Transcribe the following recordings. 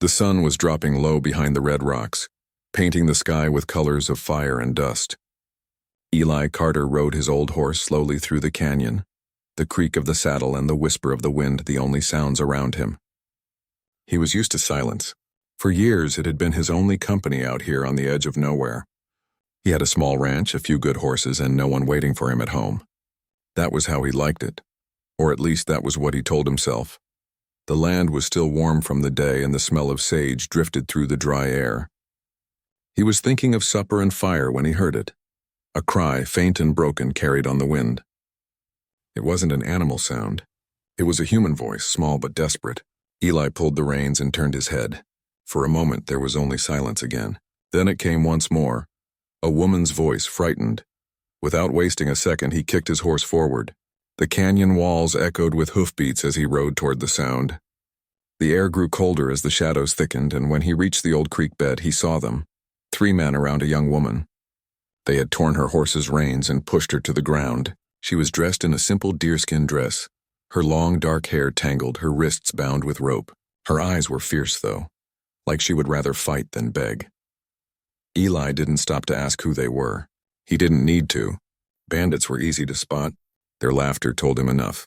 The sun was dropping low behind the red rocks, painting the sky with colors of fire and dust. Eli Carter rode his old horse slowly through the canyon, the creak of the saddle and the whisper of the wind the only sounds around him. He was used to silence. For years it had been his only company out here on the edge of nowhere. He had a small ranch, a few good horses, and no one waiting for him at home. That was how he liked it, or at least that was what he told himself. The land was still warm from the day and the smell of sage drifted through the dry air. He was thinking of supper and fire when he heard it. A cry, faint and broken, carried on the wind. It wasn't an animal sound. It was a human voice, small but desperate. Eli pulled the reins and turned his head. For a moment there was only silence again. Then it came once more. A woman's voice, frightened. Without wasting a second, he kicked his horse forward. The canyon walls echoed with hoofbeats as he rode toward the sound. The air grew colder as the shadows thickened, and when he reached the old creek bed, he saw them. 3 men around a young woman. They had torn her horse's reins and pushed her to the ground. She was dressed in a simple deerskin dress, her long dark hair tangled, her wrists bound with rope. Her eyes were fierce, though, like she would rather fight than beg. Eli didn't stop to ask who they were. He didn't need to. Bandits were easy to spot. Their laughter told him enough.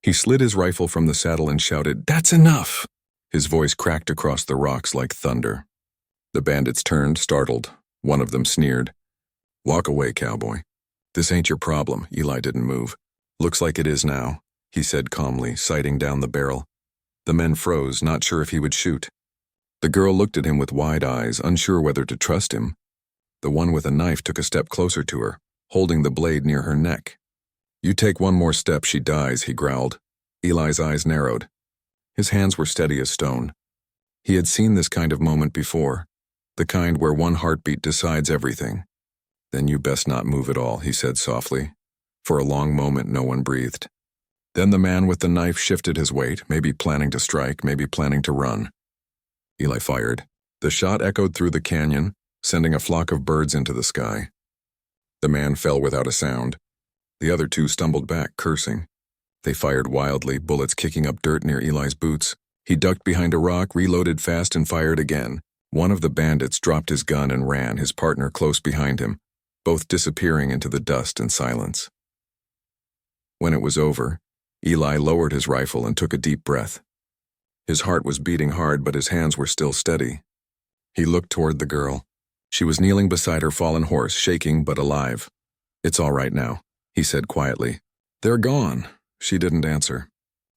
He slid his rifle from the saddle and shouted, "That's enough!" His voice cracked across the rocks like thunder. The bandits turned, startled. One of them sneered. "Walk away, cowboy. This ain't your problem." Eli didn't move. "Looks like it is now," he said calmly, sighting down the barrel. The men froze, not sure if he would shoot. The girl looked at him with wide eyes, unsure whether to trust him. The one with a knife took a step closer to her, holding the blade near her neck. "You take one more step, she dies," he growled. Eli's eyes narrowed. His hands were steady as stone. He had seen this kind of moment before, the kind where one heartbeat decides everything. "Then you best not move at all," he said softly. For a long moment no one breathed. Then the man with the knife shifted his weight, maybe planning to strike, maybe planning to run. Eli fired. The shot echoed through the canyon, sending a flock of birds into the sky. The man fell without a sound. The other 2 stumbled back, cursing. They fired wildly, bullets kicking up dirt near Eli's boots. He ducked behind a rock, reloaded fast, and fired again. One of the bandits dropped his gun and ran, his partner close behind him, both disappearing into the dust and silence. When it was over, Eli lowered his rifle and took a deep breath. His heart was beating hard, but his hands were still steady. He looked toward the girl. She was kneeling beside her fallen horse, shaking but alive. "It's all right now," he said quietly. "They're gone." She didn't answer.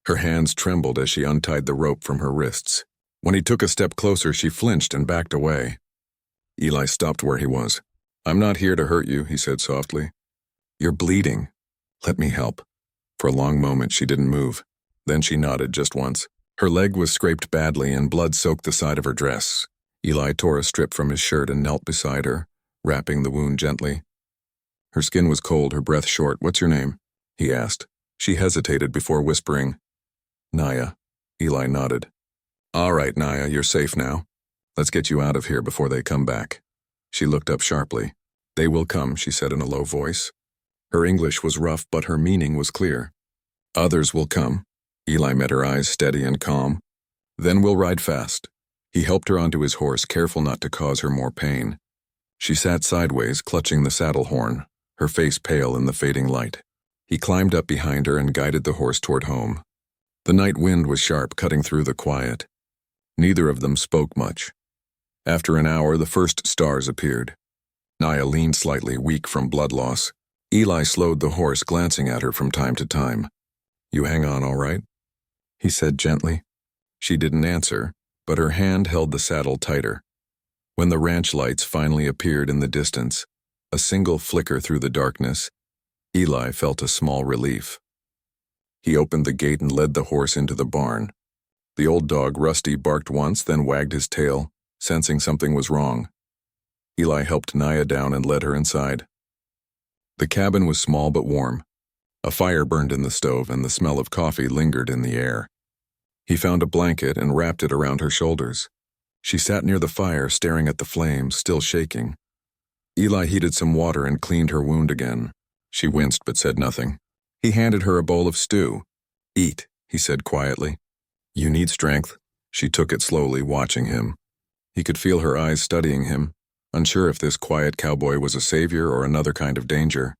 Her hands trembled as she untied the rope from her wrists. When he took a step closer, she flinched and backed away. Eli stopped where he was. "I'm not here to hurt you," he said softly. "You're bleeding. Let me help." For a long moment she didn't move. Then she nodded just once. Her leg was scraped badly and blood soaked the side of her dress. Eli tore a strip from his shirt and knelt beside her, wrapping the wound gently. Her skin was cold, her breath short. "What's your name?" he asked. She hesitated before whispering, "Naya." Eli nodded. "All right, Naya, you're safe now. Let's get you out of here before they come back." She looked up sharply. "They will come," she said in a low voice. Her English was rough, but her meaning was clear. "Others will come." Eli met her eyes, steady and calm. "Then we'll ride fast." He helped her onto his horse, careful not to cause her more pain. She sat sideways, clutching the saddle horn, her face pale in the fading light. He climbed up behind her and guided the horse toward home. The night wind was sharp, cutting through the quiet. Neither of them spoke much. After an hour, the first stars appeared. Naya leaned slightly, weak from blood loss. Eli slowed the horse, glancing at her from time to time. "You hang on, all right?" he said gently. She didn't answer, but her hand held the saddle tighter. When the ranch lights finally appeared in the distance, a single flicker through the darkness, Eli felt a small relief. He opened the gate and led the horse into the barn. The old dog, Rusty, barked once, then wagged his tail, sensing something was wrong. Eli helped Naya down and led her inside. The cabin was small but warm. A fire burned in the stove and the smell of coffee lingered in the air. He found a blanket and wrapped it around her shoulders. She sat near the fire, staring at the flames, still shaking. Eli heated some water and cleaned her wound again. She winced but said nothing. He handed her a bowl of stew. "Eat," he said quietly. "You need strength." She took it slowly, watching him. He could feel her eyes studying him, unsure if this quiet cowboy was a savior or another kind of danger.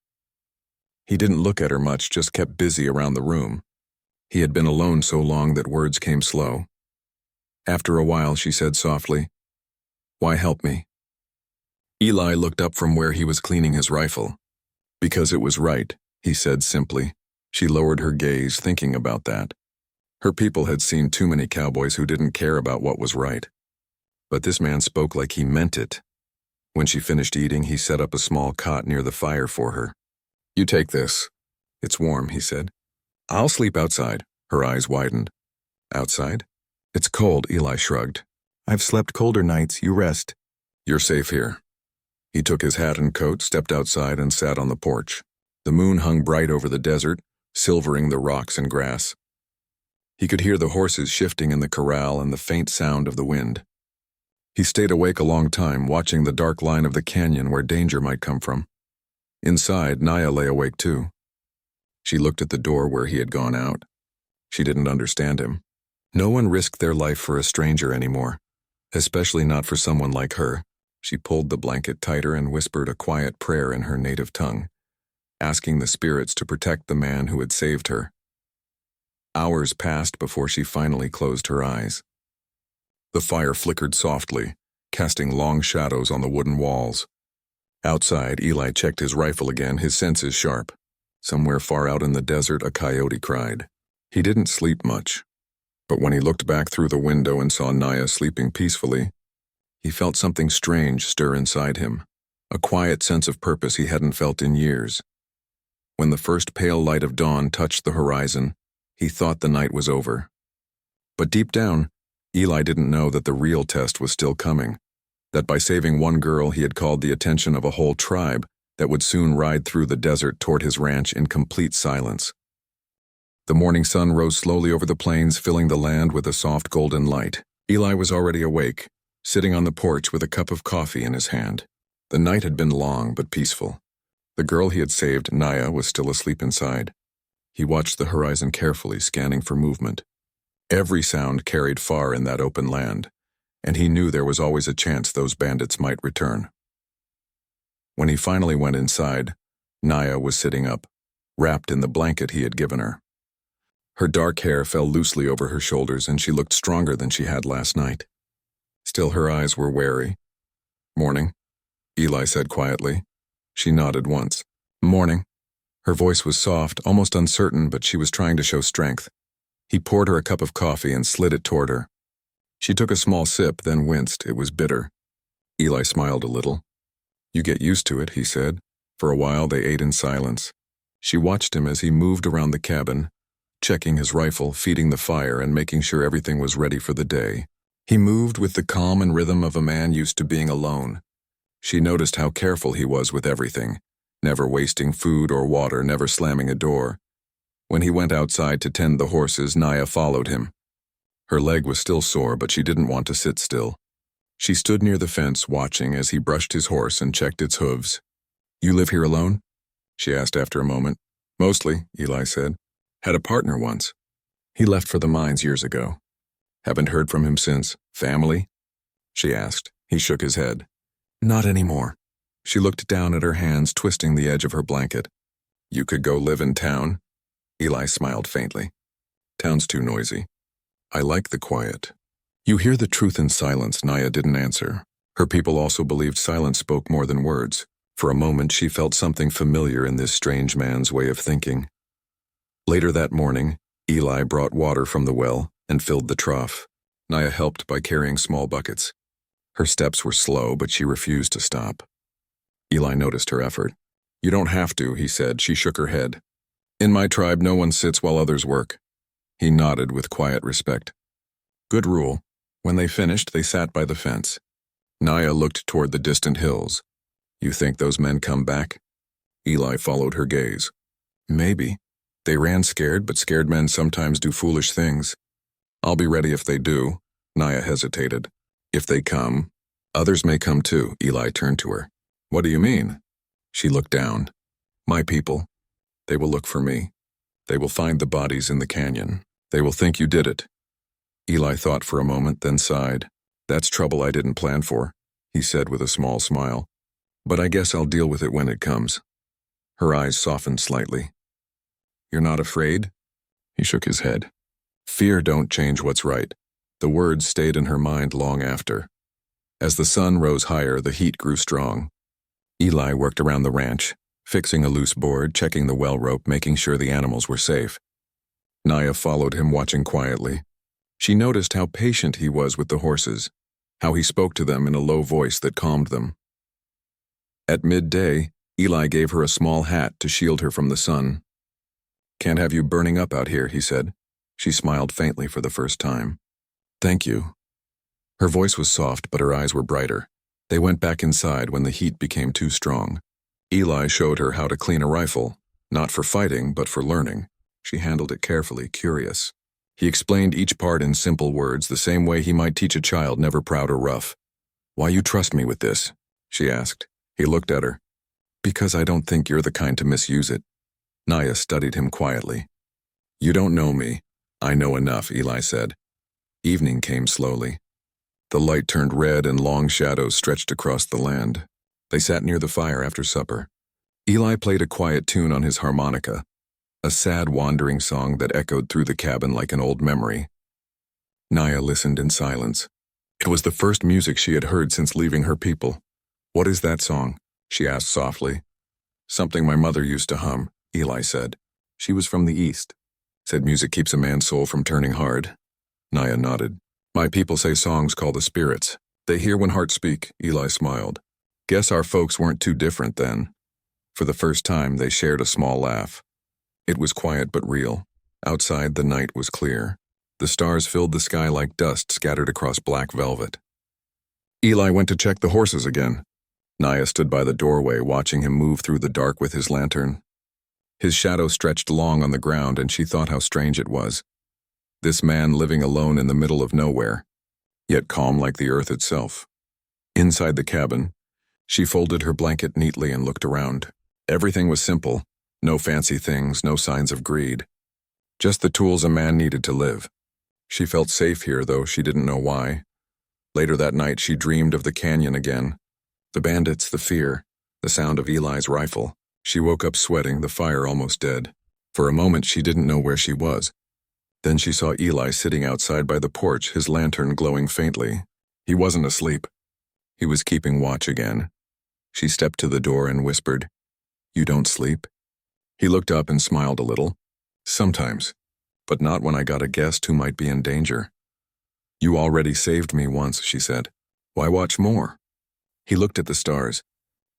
He didn't look at her much, just kept busy around the room. He had been alone so long that words came slow. After a while, she said softly, "Why help me?" Eli looked up from where he was cleaning his rifle. "Because it was right," he said simply. She lowered her gaze, thinking about that. Her people had seen too many cowboys who didn't care about what was right. But this man spoke like he meant it. When she finished eating, he set up a small cot near the fire for her. "You take this. It's warm," he said. "I'll sleep outside." Her eyes widened. "Outside?" "It's cold," Eli shrugged. "I've slept colder nights. You rest." "You're safe here." He took his hat and coat, stepped outside, and sat on the porch. The moon hung bright over the desert, silvering the rocks and grass. He could hear the horses shifting in the corral and the faint sound of the wind. He stayed awake a long time, watching the dark line of the canyon where danger might come from. Inside, Naya lay awake too. She looked at the door where he had gone out. She didn't understand him. No one risked their life for a stranger anymore, especially not for someone like her. She pulled the blanket tighter and whispered a quiet prayer in her native tongue, asking the spirits to protect the man who had saved her. Hours passed before she finally closed her eyes. The fire flickered softly, casting long shadows on the wooden walls. Outside, Eli checked his rifle again, his senses sharp. Somewhere far out in the desert, a coyote cried. He didn't sleep much, but when he looked back through the window and saw Naya sleeping peacefully, he felt something strange stir inside him, a quiet sense of purpose he hadn't felt in years. When the first pale light of dawn touched the horizon, he thought the night was over. But deep down, Eli didn't know that the real test was still coming, that by saving one girl he had called the attention of a whole tribe that would soon ride through the desert toward his ranch in complete silence. The morning sun rose slowly over the plains, filling the land with a soft golden light. Eli was already awake, sitting on the porch with a cup of coffee in his hand. The night had been long but peaceful. The girl he had saved, Naya, was still asleep inside. He watched the horizon carefully, scanning for movement. Every sound carried far in that open land, and he knew there was always a chance those bandits might return. When he finally went inside, Naya was sitting up, wrapped in the blanket he had given her. Her dark hair fell loosely over her shoulders, and she looked stronger than she had last night. Still, her eyes were wary. "Morning," Eli said quietly. She nodded once. "Morning." Her voice was soft, almost uncertain, but she was trying to show strength. He poured her a cup of coffee and slid it toward her. She took a small sip, then winced. It was bitter. Eli smiled a little. "You get used to it," he said. For a while they ate in silence. She watched him as he moved around the cabin, checking his rifle, feeding the fire, and making sure everything was ready for the day. He moved with the calm and rhythm of a man used to being alone. She noticed how careful he was with everything, never wasting food or water, never slamming a door. When he went outside to tend the horses, Naya followed him. Her leg was still sore, but she didn't want to sit still. She stood near the fence, watching as he brushed his horse and checked its hooves. "You live here alone?" she asked after a moment. "Mostly," Eli said. "Had a partner once. He left for the mines years ago." "Haven't heard from him since. Family?" she asked. He shook his head. "Not anymore." She looked down at her hands, twisting the edge of her blanket. "You could go live in town?" Eli smiled faintly. "Town's too noisy. I like the quiet." "You hear the truth in silence," Naya didn't answer. Her people also believed silence spoke more than words. For a moment she felt something familiar in this strange man's way of thinking. Later that morning, Eli brought water from the well and filled the trough. Naya helped by carrying small buckets. Her steps were slow, but she refused to stop. Eli noticed her effort. "You don't have to," he said. She shook her head. "In my tribe, no one sits while others work." He nodded with quiet respect. "Good rule." When they finished, they sat by the fence. Naya looked toward the distant hills. "You think those men come back?" Eli followed her gaze. "Maybe. They ran scared, but scared men sometimes do foolish things." "I'll be ready if they do." Naya hesitated. "If they come, others may come too." Eli turned to her. "What do you mean?" She looked down. "My people. They will look for me. They will find the bodies in the canyon. They will think you did it. Eli thought for a moment, then sighed. That's trouble I didn't plan for, he said with a small smile. But I guess I'll deal with it when it comes. Her eyes softened slightly. You're not afraid? He shook his head. Fear don't change what's right. The words stayed in her mind long after. As the sun rose higher, the heat grew strong. Eli worked around the ranch, fixing a loose board, checking the well rope, making sure the animals were safe. Naya followed him, watching quietly. She noticed how patient he was with the horses, how he spoke to them in a low voice that calmed them. At midday, Eli gave her a small hat to shield her from the sun. Can't have you burning up out here, he said. She smiled faintly for the first time. Thank you. Her voice was soft, but her eyes were brighter. They went back inside when the heat became too strong. Eli showed her how to clean a rifle, not for fighting, but for learning. She handled it carefully, curious. He explained each part in simple words, the same way he might teach a child never proud or rough. Why you trust me with this? She asked. He looked at her. Because I don't think you're the kind to misuse it. Naya studied him quietly. You don't know me. I know enough, Eli said. Evening came slowly. The light turned red and long shadows stretched across the land. They sat near the fire after supper. Eli played a quiet tune on his harmonica, a sad wandering song that echoed through the cabin like an old memory. Naya listened in silence. It was the first music she had heard since leaving her people. What is that song? She asked softly. Something my mother used to hum, Eli said. She was from the East. Said music keeps a man's soul from turning hard. Naya nodded. My people say songs call the spirits. They hear when hearts speak, Eli smiled. Guess our folks weren't too different then. For the first time, they shared a small laugh. It was quiet but real. Outside, the night was clear. The stars filled the sky like dust scattered across black velvet. Eli went to check the horses again. Naya stood by the doorway, watching him move through the dark with his lantern. His shadow stretched long on the ground, and she thought how strange it was. This man living alone in the middle of nowhere, yet calm like the earth itself. Inside the cabin, she folded her blanket neatly and looked around. Everything was simple, no fancy things, no signs of greed. Just the tools a man needed to live. She felt safe here, though she didn't know why. Later that night, she dreamed of the canyon again. The bandits, the fear, the sound of Eli's rifle. She woke up sweating, the fire almost dead. For a moment, she didn't know where she was. Then she saw Eli sitting outside by the porch, his lantern glowing faintly. He wasn't asleep. He was keeping watch again. She stepped to the door and whispered, You don't sleep? He looked up and smiled a little. Sometimes, but not when I got a guest who might be in danger. You already saved me once, she said. Why watch more? He looked at the stars.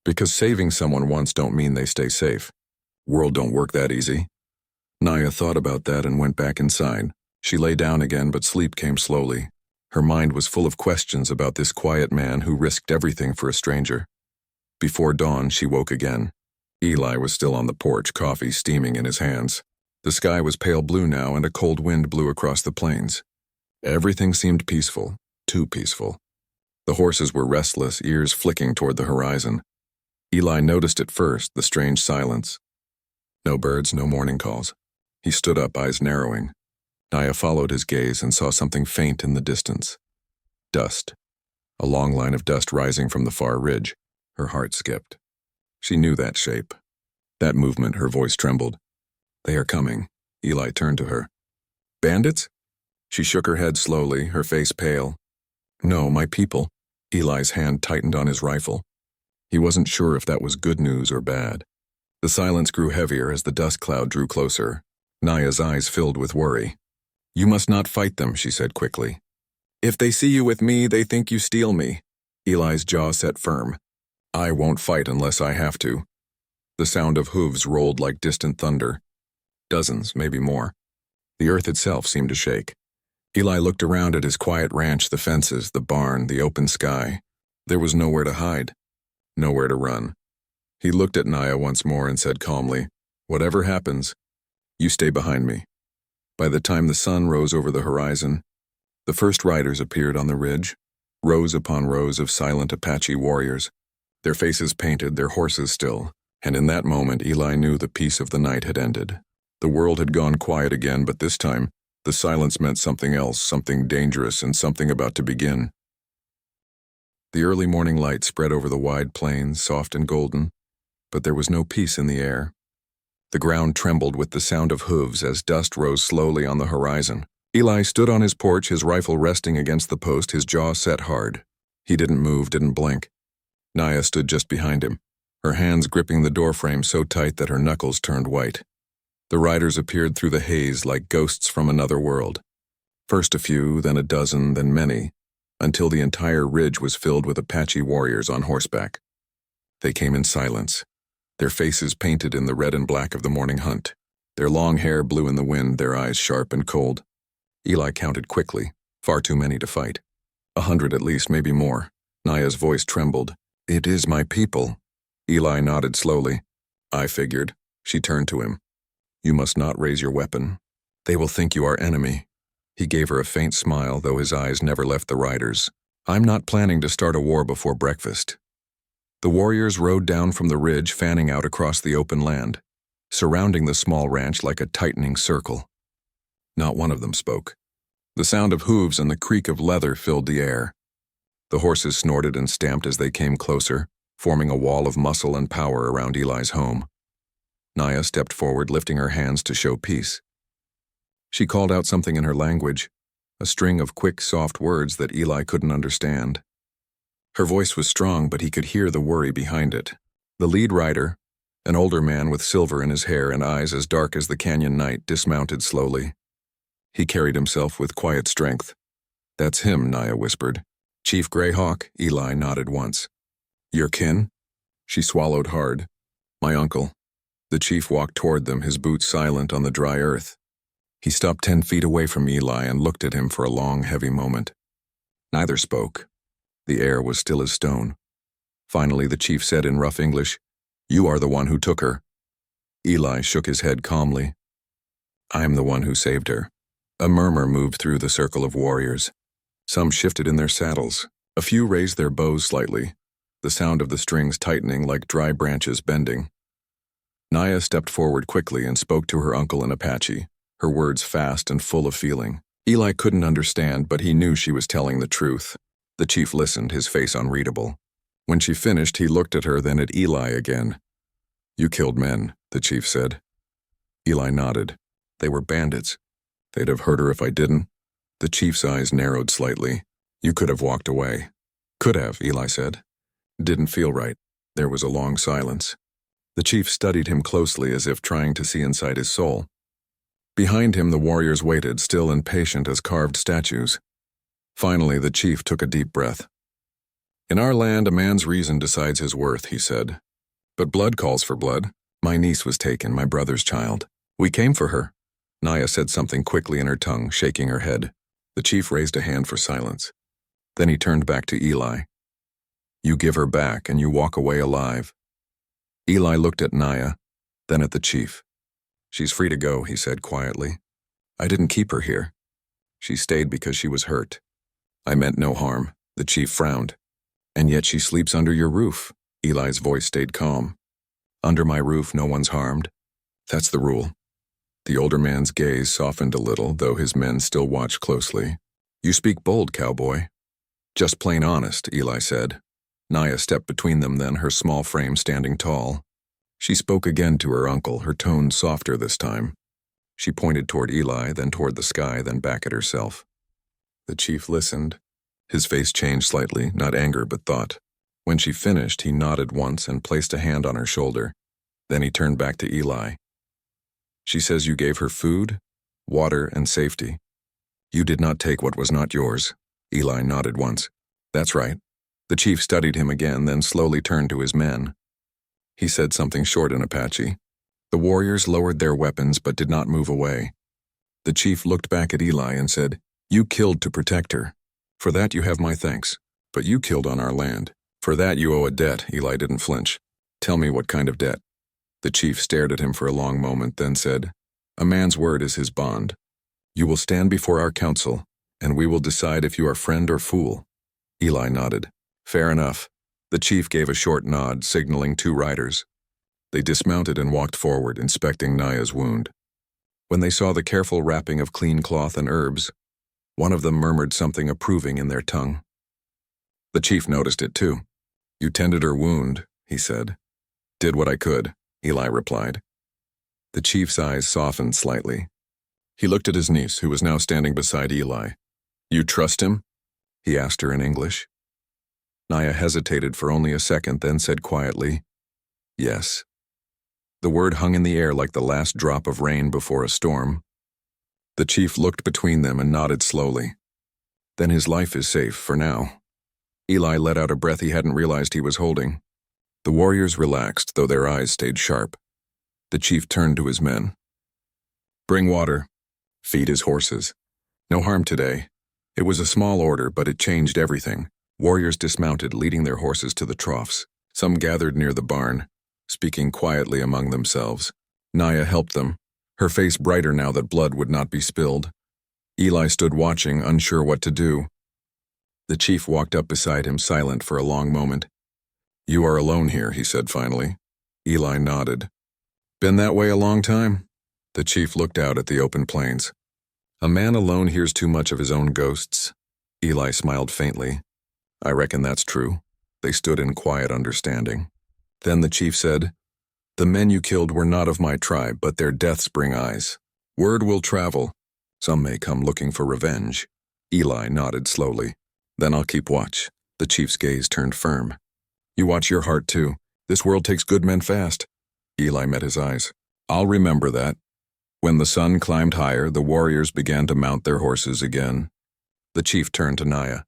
Because saving someone once don't mean they stay safe. World don't work that easy. Naya thought about that and went back inside. She lay down again, but sleep came slowly. Her mind was full of questions about this quiet man who risked everything for a stranger. Before dawn, she woke again. Eli was still on the porch, coffee steaming in his hands. The sky was pale blue now, and a cold wind blew across the plains. Everything seemed peaceful, too peaceful. The horses were restless, ears flicking toward the horizon. Eli noticed at first the strange silence. No birds, no morning calls. He stood up, eyes narrowing. Naya followed his gaze and saw something faint in the distance. Dust. A long line of dust rising from the far ridge. Her heart skipped. She knew that shape. That movement, her voice trembled. They are coming. Eli turned to her. Bandits? She shook her head slowly, her face pale. No, my people. Eli's hand tightened on his rifle. He wasn't sure if that was good news or bad. The silence grew heavier as the dust cloud drew closer. Naya's eyes filled with worry. You must not fight them, she said quickly. If they see you with me, they think you steal me. Eli's jaw set firm. I won't fight unless I have to. The sound of hooves rolled like distant thunder. Dozens, maybe more. The earth itself seemed to shake. Eli looked around at his quiet ranch, the fences, the barn, the open sky. There was nowhere to hide, nowhere to run. He looked at Naya once more and said calmly, Whatever happens, you stay behind me. By the time the sun rose over the horizon, the first riders appeared on the ridge, rows upon rows of silent Apache warriors, their faces painted, their horses still, and in that moment Eli knew the peace of the night had ended. The world had gone quiet again, but this time, The silence meant something else, something dangerous, and something about to begin. The early morning light spread over the wide plains, soft and golden, but there was no peace in the air. The ground trembled with the sound of hooves as dust rose slowly on the horizon. Eli stood on his porch, his rifle resting against the post, his jaw set hard. He didn't move, didn't blink. Naya stood just behind him, her hands gripping the doorframe so tight that her knuckles turned white. The riders appeared through the haze like ghosts from another world. First a few, then a dozen, then many, until the entire ridge was filled with Apache warriors on horseback. They came in silence, their faces painted in the red and black of the morning hunt. Their long hair blew in the wind, their eyes sharp and cold. Eli counted quickly, far too many to fight. 100 at least, maybe more. Naya's voice trembled. "It is my people." Eli nodded slowly. "I figured." She turned to him. "You must not raise your weapon. They will think you are enemy." He gave her a faint smile, though his eyes never left the riders. "I'm not planning to start a war before breakfast." The warriors rode down from the ridge, fanning out across the open land, surrounding the small ranch like a tightening circle. Not one of them spoke. The sound of hooves and the creak of leather filled the air. The horses snorted and stamped as they came closer, forming a wall of muscle and power around Eli's home. Naya stepped forward, lifting her hands to show peace. She called out something in her language, a string of quick, soft words that Eli couldn't understand. Her voice was strong, but he could hear the worry behind it. The lead rider, an older man with silver in his hair and eyes as dark as the canyon night, dismounted slowly. He carried himself with quiet strength. "That's him," Naya whispered. "Chief Greyhawk." Eli nodded once. "Your kin?" She swallowed hard. "My uncle." The chief walked toward them, his boots silent on the dry earth. He stopped 10 feet away from Eli and looked at him for a long, heavy moment. Neither spoke. The air was still as stone. Finally, the chief said in rough English, "You are the one who took her." Eli shook his head calmly. "I'm the one who saved her." A murmur moved through the circle of warriors. Some shifted in their saddles. A few raised their bows slightly, the sound of the strings tightening like dry branches bending. Naya stepped forward quickly and spoke to her uncle in Apache, her words fast and full of feeling. Eli couldn't understand, but he knew she was telling the truth. The chief listened, his face unreadable. When she finished, he looked at her, then at Eli again. "You killed men," the chief said. Eli nodded. "They were bandits. They'd have hurt her if I didn't." The chief's eyes narrowed slightly. "You could have walked away." "Could have," Eli said. "Didn't feel right." There was a long silence. The chief studied him closely as if trying to see inside his soul. Behind him, the warriors waited, still and patient as carved statues. Finally, the chief took a deep breath. "In our land, a man's reason decides his worth," he said. "But blood calls for blood. My niece was taken, my brother's child. We came for her." Naya said something quickly in her tongue, shaking her head. The chief raised a hand for silence. Then he turned back to Eli. "You give her back, and you walk away alive." Eli looked at Naya, then at the chief. "She's free to go," he said quietly. "I didn't keep her here. She stayed because she was hurt. I meant no harm." The chief frowned. "And yet she sleeps under your roof." Eli's voice stayed calm. "Under my roof, no one's harmed. That's the rule." The older man's gaze softened a little, though his men still watched closely. "You speak bold, cowboy." "Just plain honest," Eli said. Naya stepped between them then, her small frame standing tall. She spoke again to her uncle, her tone softer this time. She pointed toward Eli, then toward the sky, then back at herself. The chief listened. His face changed slightly, not anger but thought. When she finished, he nodded once and placed a hand on her shoulder. Then he turned back to Eli. "She says you gave her food, water, and safety. You did not take what was not yours." Eli nodded once. "That's right." The chief studied him again, then slowly turned to his men. He said something short in Apache. The warriors lowered their weapons but did not move away. The chief looked back at Eli and said, "You killed to protect her. For that you have my thanks, but you killed on our land. For that you owe a debt." Eli didn't flinch. "Tell me what kind of debt." The chief stared at him for a long moment, then said, "A man's word is his bond. You will stand before our council, and we will decide if you are friend or fool." Eli nodded. "Fair enough." The chief gave a short nod, signaling 2 riders. They dismounted and walked forward, inspecting Naya's wound. When they saw the careful wrapping of clean cloth and herbs, one of them murmured something approving in their tongue. The chief noticed it too. "You tended her wound," he said. "Did what I could," Eli replied. The chief's eyes softened slightly. He looked at his niece, who was now standing beside Eli. "You trust him?" he asked her in English. Naya hesitated for only a second, then said quietly, "Yes." The word hung in the air like the last drop of rain before a storm. The chief looked between them and nodded slowly. "Then his life is safe for now." Eli let out a breath he hadn't realized he was holding. The warriors relaxed, though their eyes stayed sharp. The chief turned to his men. "Bring water. Feed his horses. No harm today." It was a small order, but it changed everything. Warriors dismounted, leading their horses to the troughs. Some gathered near the barn, speaking quietly among themselves. Naya helped them, her face brighter now that blood would not be spilled. Eli stood watching, unsure what to do. The chief walked up beside him, silent for a long moment. "You are alone here," he said finally. Eli nodded. "Been that way a long time?" The chief looked out at the open plains. "A man alone hears too much of his own ghosts." Eli smiled faintly. "I reckon that's true." They stood in quiet understanding. Then the chief said, "The men you killed were not of my tribe, but their deaths bring eyes. Word will travel. Some may come looking for revenge." Eli nodded slowly. "Then I'll keep watch." The chief's gaze turned firm. "You watch your heart too. This world takes good men fast." Eli met his eyes. "I'll remember that." When the sun climbed higher, the warriors began to mount their horses again. The chief turned to Naya.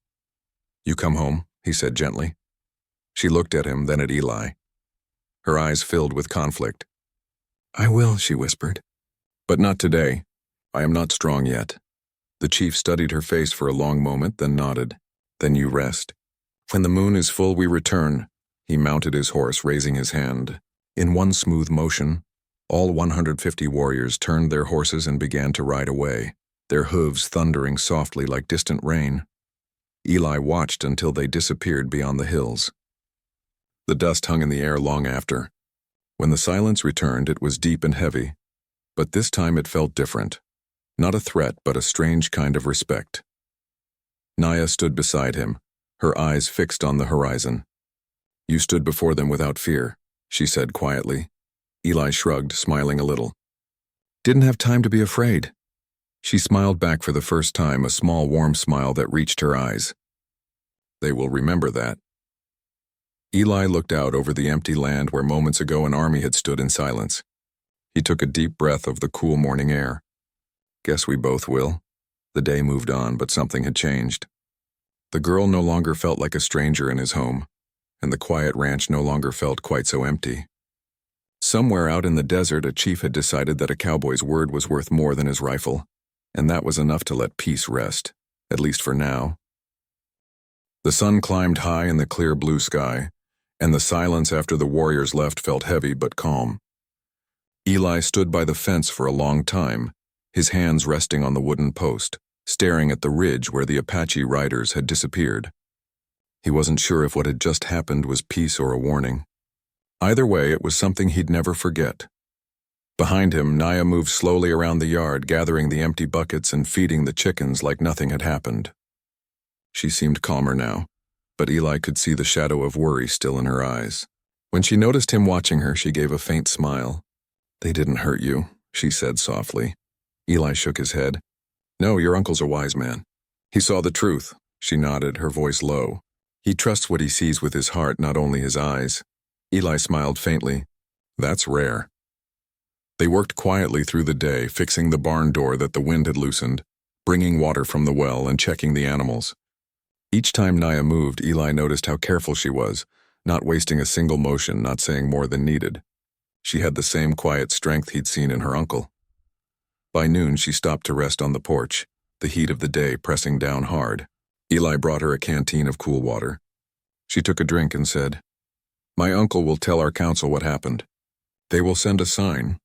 "You come home," he said gently. She looked at him, then at Eli. Her eyes filled with conflict. "I will," she whispered. "But not today. I am not strong yet." The chief studied her face for a long moment, then nodded. "Then you rest. When the moon is full, we return." He mounted his horse, raising his hand. In one smooth motion, all 150 warriors turned their horses and began to ride away, their hooves thundering softly like distant rain. Eli watched until they disappeared beyond the hills. The dust hung in the air long after. When the silence returned, it was deep and heavy, but this time it felt different. Not a threat, but a strange kind of respect. Naya stood beside him, her eyes fixed on the horizon. "You stood before them without fear," she said quietly. Eli shrugged, smiling a little. "Didn't have time to be afraid." She smiled back for the first time, a small warm smile that reached her eyes. "They will remember that." Eli looked out over the empty land where moments ago an army had stood in silence. He took a deep breath of the cool morning air. "Guess we both will." The day moved on, but something had changed. The girl no longer felt like a stranger in his home, and the quiet ranch no longer felt quite so empty. Somewhere out in the desert, a chief had decided that a cowboy's word was worth more than his rifle, and that was enough to let peace rest, at least for now. The sun climbed high in the clear blue sky, and the silence after the warriors left felt heavy but calm. Eli stood by the fence for a long time, his hands resting on the wooden post, staring at the ridge where the Apache riders had disappeared. He wasn't sure if what had just happened was peace or a warning. Either way, it was something he'd never forget. Behind him, Naya moved slowly around the yard, gathering the empty buckets and feeding the chickens like nothing had happened. She seemed calmer now, but Eli could see the shadow of worry still in her eyes. When she noticed him watching her, she gave a faint smile. "They didn't hurt you," she said softly. Eli shook his head. "No, your uncle's a wise man. He saw the truth." She nodded, her voice low. "He trusts what he sees with his heart, not only his eyes." Eli smiled faintly. "That's rare." They worked quietly through the day, fixing the barn door that the wind had loosened, bringing water from the well, and checking the animals. Each time Naya moved, Eli noticed how careful she was, not wasting a single motion, not saying more than needed. She had the same quiet strength he'd seen in her uncle. By noon, she stopped to rest on the porch, the heat of the day pressing down hard. Eli brought her a canteen of cool water. She took a drink and said, "My uncle will tell our council what happened. They will send a sign."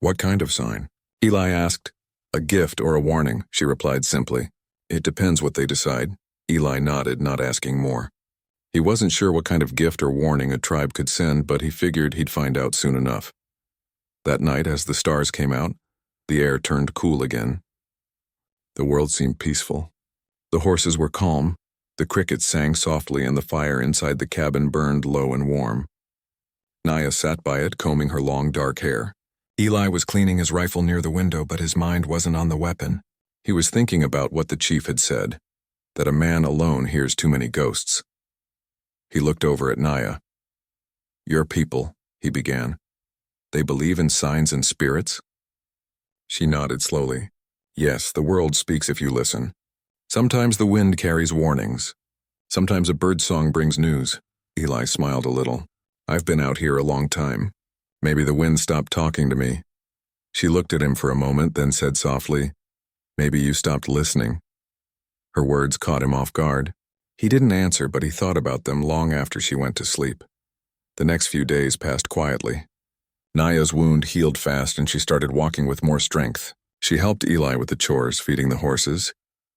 "What kind of sign?" Eli asked. "A gift or a warning," she replied simply. "It depends what they decide." Eli nodded, not asking more. He wasn't sure what kind of gift or warning a tribe could send, but he figured he'd find out soon enough. That night, as the stars came out, The air turned cool again. The world seemed peaceful. The horses were calm, the crickets sang softly, and the fire inside the cabin burned low and warm. Naya sat by it, combing her long dark hair. Eli was cleaning his rifle near the window, but his mind wasn't on the weapon. He was thinking about what the chief had said, that a man alone hears too many ghosts. He looked over at Naya. "Your people," he began. "They believe in signs and spirits?" She nodded slowly. "Yes, the world speaks if you listen. Sometimes the wind carries warnings. Sometimes a bird song brings news." Eli smiled a little. "I've been out here a long time. Maybe the wind stopped talking to me." She looked at him for a moment, then said softly, "Maybe you stopped listening." Her words caught him off guard. He didn't answer, but he thought about them long after she went to sleep. The next few days passed quietly. Naya's wound healed fast, and she started walking with more strength. She helped Eli with the chores, feeding the horses,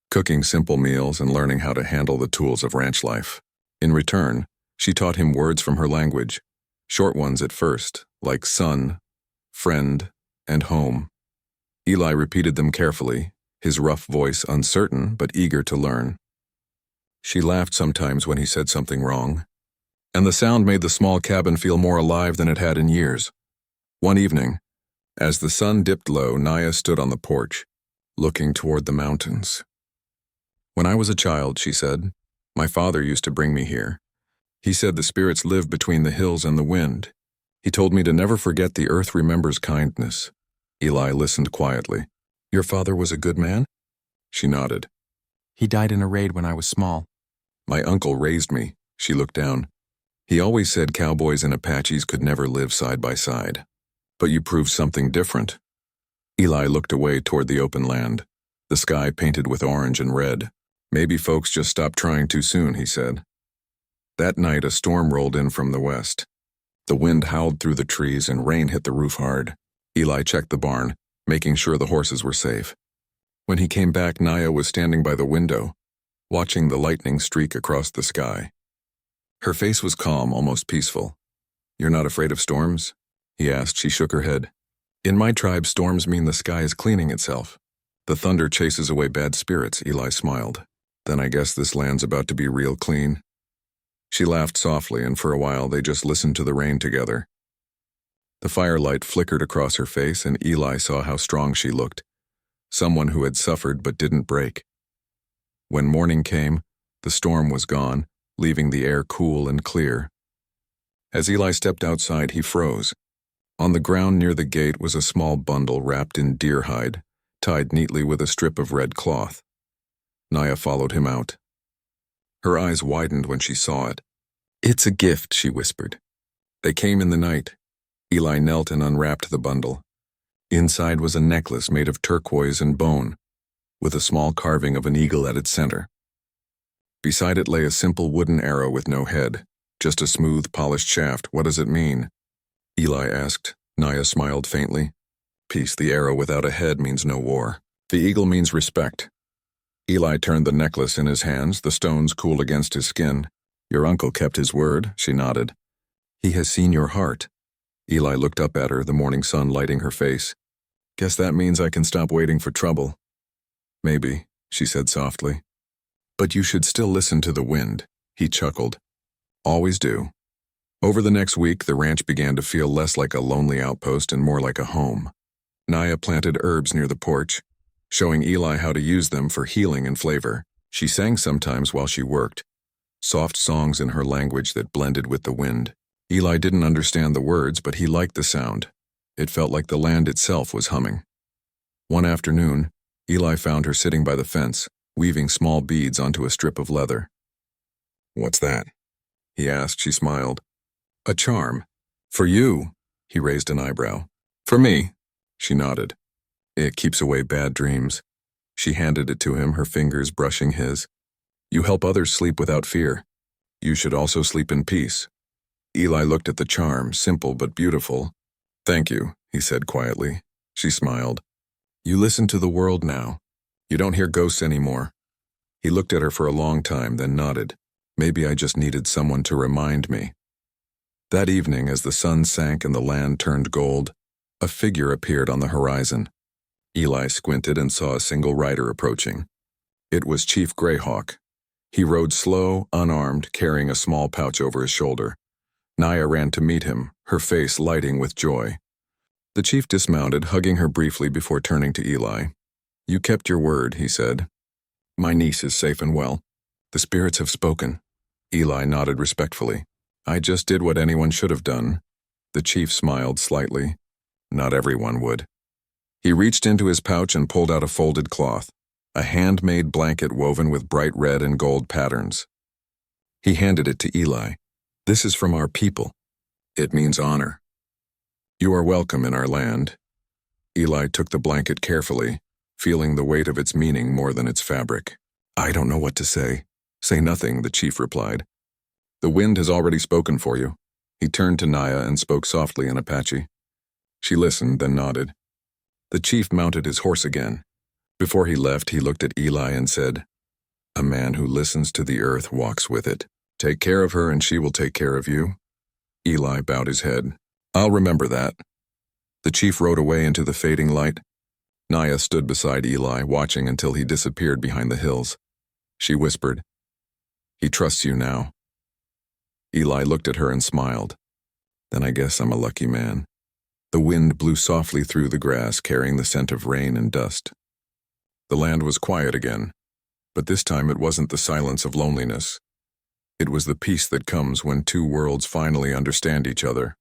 cooking simple meals, and learning how to handle the tools of ranch life. In return, she taught him words from her language, short ones at first, like son, friend, and home. Eli repeated them carefully, his rough voice uncertain but eager to learn. She laughed sometimes when he said something wrong, and the sound made the small cabin feel more alive than it had in years. One evening, as the sun dipped low, Naya stood on the porch, looking toward the mountains. "When I was a child," she said, "my father used to bring me here. He said the spirits live between the hills and the wind. He told me to never forget the earth remembers kindness." Eli listened quietly. "Your father was a good man?" She nodded. "He died in a raid when I was small." "My uncle raised me." She looked down. "He always said cowboys and Apaches could never live side by side. But you proved something different." Eli looked away toward the open land, the sky painted with orange and red. "Maybe folks just stopped trying too soon," he said. That night, a storm rolled in from the west. The wind howled through the trees and rain hit the roof hard. Eli checked the barn, making sure the horses were safe. When he came back, Naya was standing by the window, watching the lightning streak across the sky. Her face was calm, almost peaceful. "You're not afraid of storms?" he asked. She shook her head. "In my tribe, storms mean the sky is cleaning itself. The thunder chases away bad spirits." Eli smiled. "Then I guess this land's about to be real clean." She laughed softly, and for a while they just listened to the rain together. The firelight flickered across her face, and Eli saw how strong she looked, someone who had suffered but didn't break. When morning came, the storm was gone, leaving the air cool and clear. As Eli stepped outside, he froze. On the ground near the gate was a small bundle wrapped in deer hide, tied neatly with a strip of red cloth. Naya followed him out. Her eyes widened when she saw it. "It's a gift," she whispered. "They came in the night." Eli knelt and unwrapped the bundle. Inside was a necklace made of turquoise and bone, with a small carving of an eagle at its center. Beside it lay a simple wooden arrow with no head, just a smooth, polished shaft. "What does it mean?" Eli asked. Naya smiled faintly. "Peace. The arrow without a head means no war. The eagle means respect." Eli turned the necklace in his hands, the stones cool against his skin. "Your uncle kept his word," she nodded. "He has seen your heart." Eli looked up at her, the morning sun lighting her face. "Guess that means I can stop waiting for trouble." "Maybe," she said softly. "But you should still listen to the wind," he chuckled. "Always do." Over the next week, the ranch began to feel less like a lonely outpost and more like a home. Naya planted herbs near the porch, showing Eli how to use them for healing and flavor. She sang sometimes while she worked, soft songs in her language that blended with the wind. Eli didn't understand the words, but he liked the sound. It felt like the land itself was humming. One afternoon, Eli found her sitting by the fence, weaving small beads onto a strip of leather. "What's that?" he asked. She smiled. "A charm. For you." He raised an eyebrow. "For me." She nodded. "It keeps away bad dreams." She handed it to him, her fingers brushing his. "You help others sleep without fear. You should also sleep in peace." Eli looked at the charm, simple but beautiful. "Thank you," he said quietly. She smiled. "You listen to the world now. You don't hear ghosts anymore." He looked at her for a long time, then nodded. "Maybe I just needed someone to remind me." That evening, as the sun sank and the land turned gold, a figure appeared on the horizon. Eli squinted and saw a single rider approaching. It was Chief Greyhawk. He rode slow, unarmed, carrying a small pouch over his shoulder. Naya ran to meet him, her face lighting with joy. The chief dismounted, hugging her briefly before turning to Eli. "You kept your word," he said. "My niece is safe and well. The spirits have spoken." Eli nodded respectfully. "I just did what anyone should have done." The chief smiled slightly. Not everyone would. He reached into his pouch and pulled out a folded cloth, a handmade blanket woven with bright red and gold patterns. He handed it to Eli. "This is from our people. It means honor. You are welcome in our land." Eli took the blanket carefully, feeling the weight of its meaning more than its fabric. "I don't know what to say." "Say nothing," the chief replied. "The wind has already spoken for you." He turned to Naya and spoke softly in Apache. She listened, then nodded. The chief mounted his horse again. Before he left, he looked at Eli and said, "A man who listens to the earth walks with it. Take care of her and she will take care of you." Eli bowed his head. "I'll remember that." The chief rode away into the fading light. Naya stood beside Eli, watching until he disappeared behind the hills. She whispered, "He trusts you now." Eli looked at her and smiled. "Then I guess I'm a lucky man." The wind blew softly through the grass, carrying the scent of rain and dust. The land was quiet again, but this time it wasn't the silence of loneliness. It was the peace that comes when two worlds finally understand each other.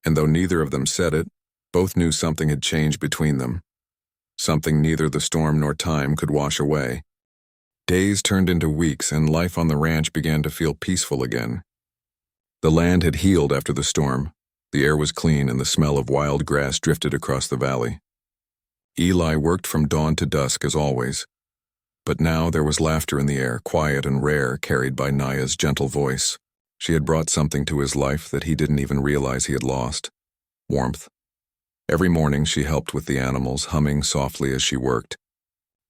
And though neither of them said it, both knew something had changed between them. Something neither the storm nor time could wash away. Days turned into weeks, and life on the ranch began to feel peaceful again. The land had healed after the storm. The air was clean, and the smell of wild grass drifted across the valley. Eli worked from dawn to dusk as always. But now there was laughter in the air, quiet and rare, carried by Naya's gentle voice. She had brought something to his life that he didn't even realize he had lost. Warmth. Every morning she helped with the animals, humming softly as she worked.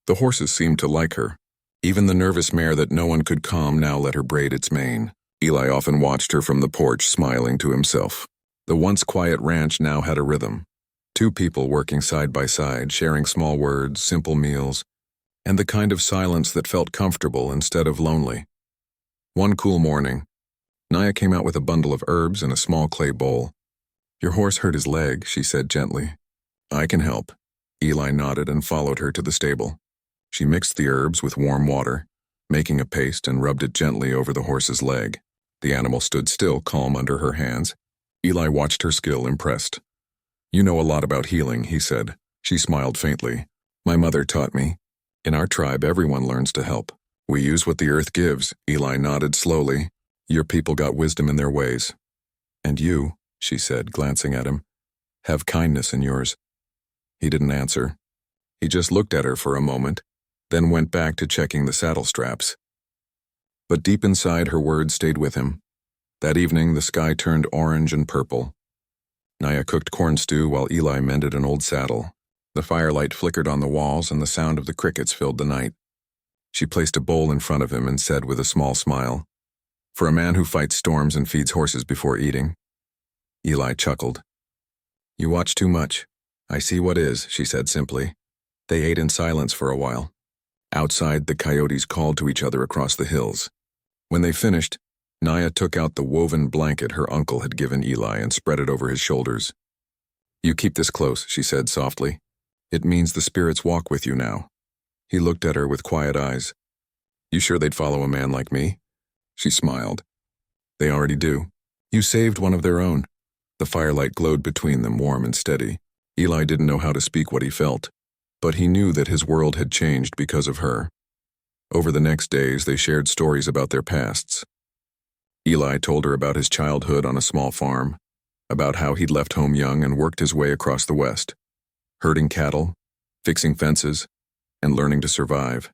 The horses seemed to like her. Even the nervous mare that no one could calm now let her braid its mane. Eli often watched her from the porch, smiling to himself. The once quiet ranch now had a rhythm. Two people working side by side, sharing small words, simple meals, and the kind of silence that felt comfortable instead of lonely. One cool morning, Naya came out with a bundle of herbs and a small clay bowl. "Your horse hurt his leg," she said gently. "I can help." Eli nodded and followed her to the stable. She mixed the herbs with warm water, making a paste, and rubbed it gently over the horse's leg. The animal stood still, calm under her hands. Eli watched her skill, impressed. "You know a lot about healing," he said. She smiled faintly. "My mother taught me. In our tribe, everyone learns to help. We use what the earth gives." Eli nodded slowly. "Your people got wisdom in their ways. And you," she said, glancing at him, "have kindness in yours." He didn't answer. He just looked at her for a moment, then went back to checking the saddle straps. But deep inside, her words stayed with him. That evening, the sky turned orange and purple. Naya cooked corn stew while Eli mended an old saddle. The firelight flickered on the walls, and the sound of the crickets filled the night. She placed a bowl in front of him and said with a small smile, "For a man who fights storms and feeds horses before eating." Eli chuckled. "You watch too much." "I see what is," she said simply. They ate in silence for a while. Outside, the coyotes called to each other across the hills. When they finished, Naya took out the woven blanket her uncle had given Eli and spread it over his shoulders. "You keep this close," she said softly. "It means the spirits walk with you now." He looked at her with quiet eyes. "You sure they'd follow a man like me?" She smiled. "They already do. You saved one of their own." The firelight glowed between them, warm and steady. Eli didn't know how to speak what he felt, but he knew that his world had changed because of her. Over the next days, they shared stories about their pasts. Eli told her about his childhood on a small farm, about how he'd left home young and worked his way across the West, herding cattle, fixing fences, and learning to survive.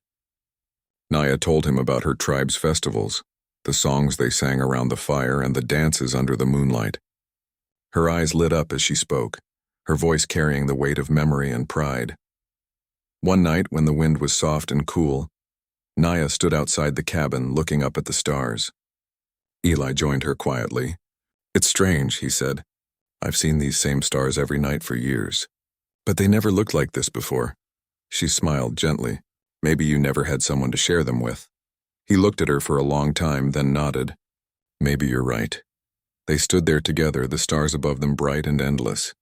Naya told him about her tribe's festivals, the songs they sang around the fire and the dances under the moonlight. Her eyes lit up as she spoke, her voice carrying the weight of memory and pride. One night, when the wind was soft and cool, Naya stood outside the cabin looking up at the stars. Eli joined her quietly. "It's strange," he said. "I've seen these same stars every night for years. But they never looked like this before. She smiled gently. Maybe you never had someone to share them with. He looked at her for a long time, then nodded. Maybe you're right. They stood there together, the stars above them bright and endless,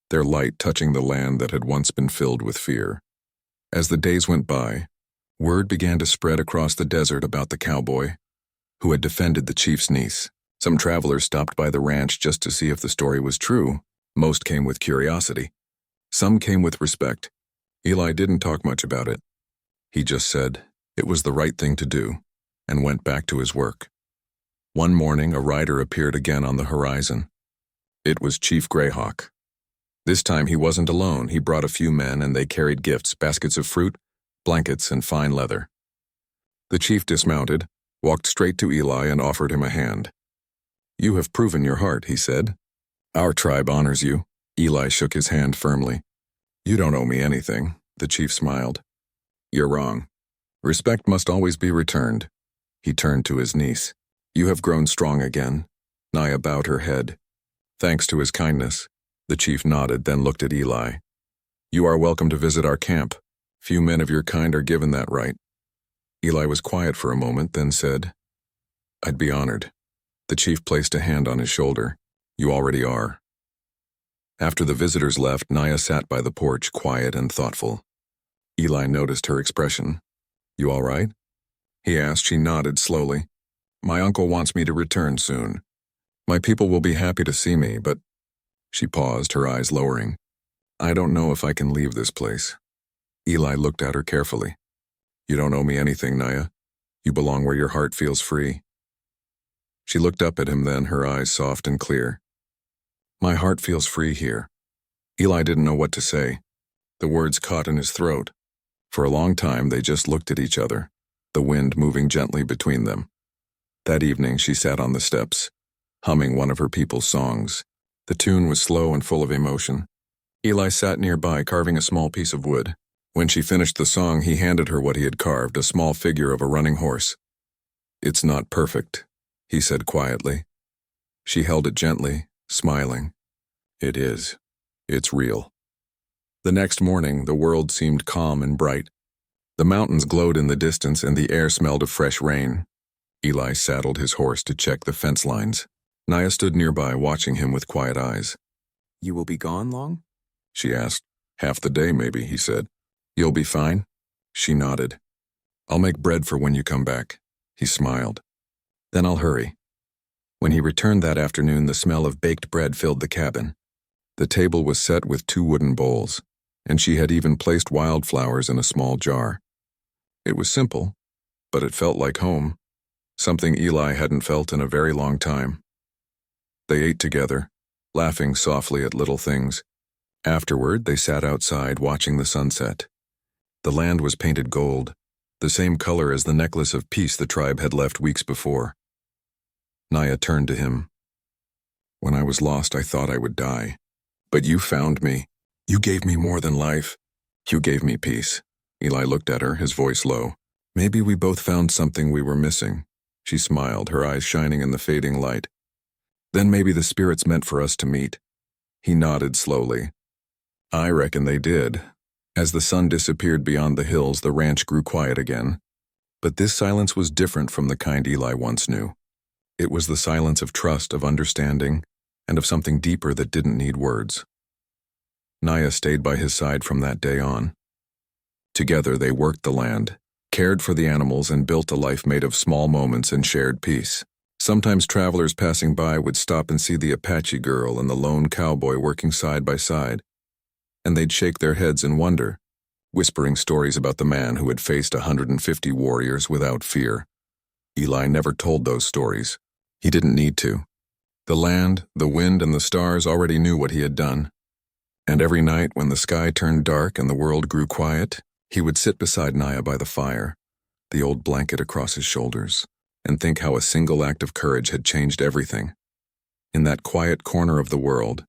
their light touching the land that had once been filled with fear. As the days went by, word began to spread across the desert about the cowboy who had defended the chief's niece. Some travelers stopped by the ranch just to see if the story was true. Most came with curiosity. Some came with respect. Eli didn't talk much about it. He just said it was the right thing to do and went back to his work. One morning, a rider appeared again on the horizon. It was Chief Greyhawk. This time he wasn't alone. He brought a few men and they carried gifts, baskets of fruit, blankets, and fine leather. The chief dismounted, walked straight to Eli and offered him a hand. You have proven your heart, he said. Our tribe honors you. Eli shook his hand firmly. You don't owe me anything, the chief smiled. You're wrong. Respect must always be returned. He turned to his niece. You have grown strong again. Naya bowed her head. Thanks to his kindness. The chief nodded, then looked at Eli. You are welcome to visit our camp. Few men of your kind are given that right. Eli was quiet for a moment, then said, I'd be honored. The chief placed a hand on his shoulder. You already are. After the visitors left, Naya sat by the porch, quiet and thoughtful. Eli noticed her expression. You all right? He asked. She nodded slowly. My uncle wants me to return soon. My people will be happy to see me, but... She paused, her eyes lowering. I don't know if I can leave this place. Eli looked at her carefully. You don't owe me anything, Naya. You belong where your heart feels free. She looked up at him then, her eyes soft and clear. My heart feels free here. Eli didn't know what to say. The words caught in his throat. For a long time they just looked at each other, the wind moving gently between them. That evening she sat on the steps, humming one of her people's songs. The tune was slow and full of emotion. Eli sat nearby, carving a small piece of wood. When she finished the song, he handed her what he had carved, a small figure of a running horse. It's not perfect, he said quietly. She held it gently, smiling. It is. It's real. The next morning, the world seemed calm and bright. The mountains glowed in the distance and the air smelled of fresh rain. Eli saddled his horse to check the fence lines. Naya stood nearby, watching him with quiet eyes. You will be gone long? She asked. Half the day, maybe, he said. You'll be fine? She nodded. I'll make bread for when you come back. He smiled. Then I'll hurry. When he returned that afternoon, the smell of baked bread filled the cabin. The table was set with 2 wooden bowls, and she had even placed wildflowers in a small jar. It was simple, but it felt like home, something Eli hadn't felt in a very long time. They ate together, laughing softly at little things. Afterward, they sat outside watching the sunset. The land was painted gold, the same color as the necklace of peace the tribe had left weeks before. Naya turned to him. When I was lost, I thought I would die. But you found me. You gave me more than life. You gave me peace. Eli looked at her, his voice low. Maybe we both found something we were missing. She smiled, her eyes shining in the fading light. Then maybe the spirits meant for us to meet. He nodded slowly. I reckon they did. As the sun disappeared beyond the hills, the ranch grew quiet again. But this silence was different from the kind Eli once knew. It was the silence of trust, of understanding, and of something deeper that didn't need words. Naya stayed by his side from that day on. Together they worked the land, cared for the animals, and built a life made of small moments and shared peace. Sometimes travelers passing by would stop and see the Apache girl and the lone cowboy working side by side, and they'd shake their heads in wonder, whispering stories about the man who had faced 150 warriors without fear. Eli never told those stories. He didn't need to. The land, the wind, and the stars already knew what he had done. And every night when the sky turned dark and the world grew quiet, he would sit beside Naya by the fire, the old blanket across his shoulders, and think how a single act of courage had changed everything. In that quiet corner of the world,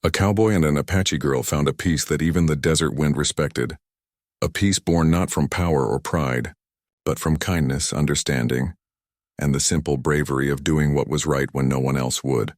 a cowboy and an Apache girl found a peace that even the desert wind respected, a peace born not from power or pride, but from kindness, understanding, and the simple bravery of doing what was right when no one else would.